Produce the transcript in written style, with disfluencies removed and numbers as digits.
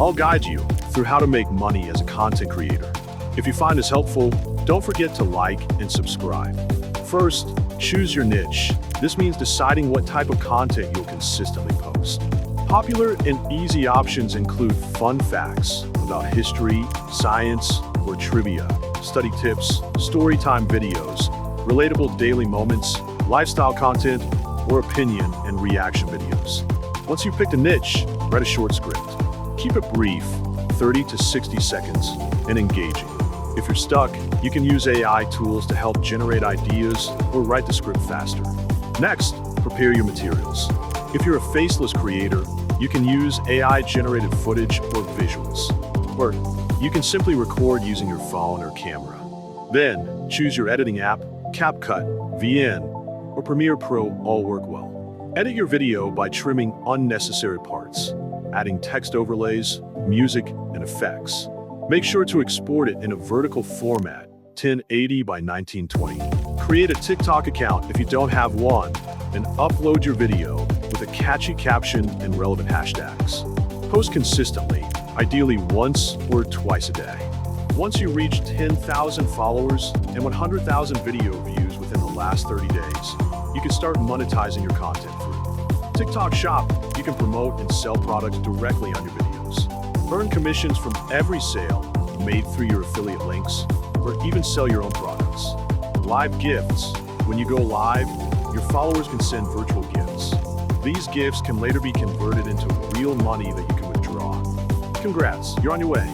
I'll guide you through how to make money as a content creator. If you find this helpful, don't forget to like and subscribe. First, choose your niche. This means deciding what type of content you'll consistently post. Popular and easy options include fun facts about history, science, or trivia, study tips, storytime videos, relatable daily moments, lifestyle content, or opinion and reaction videos. Once you've picked a niche, write a short script. Keep it brief, 30 to 60 seconds, and engaging. If you're stuck, you can use AI tools to help generate ideas or write the script faster. Next, prepare your materials. If you're a faceless creator, you can use AI-generated footage or visuals. Or you can simply record using your phone or camera. Then, choose your editing app, 𝗕𝘂𝘀𝗶𝗲𝘀𝘀 or Premiere Pro all work well. Edit your video by trimming unnecessary parts, adding text overlays, music, and effects. Make sure to export it in a vertical format, 1080 by 1920. Create a TikTok account if you don't have one, and upload your video with a catchy caption and relevant hashtags. Post consistently, ideally once or twice a day. Once you reach 10,000 followers and 100,000 video views within the last 30 days, you can start monetizing your content through TikTok Shop. You can promote and sell products directly on your videos. Earn commissions from every sale made through your affiliate links, or even sell your own products. Live gifts. When you go live, your followers can send virtual gifts. These gifts can later be converted into real money that you can withdraw. Congrats, you're on your way.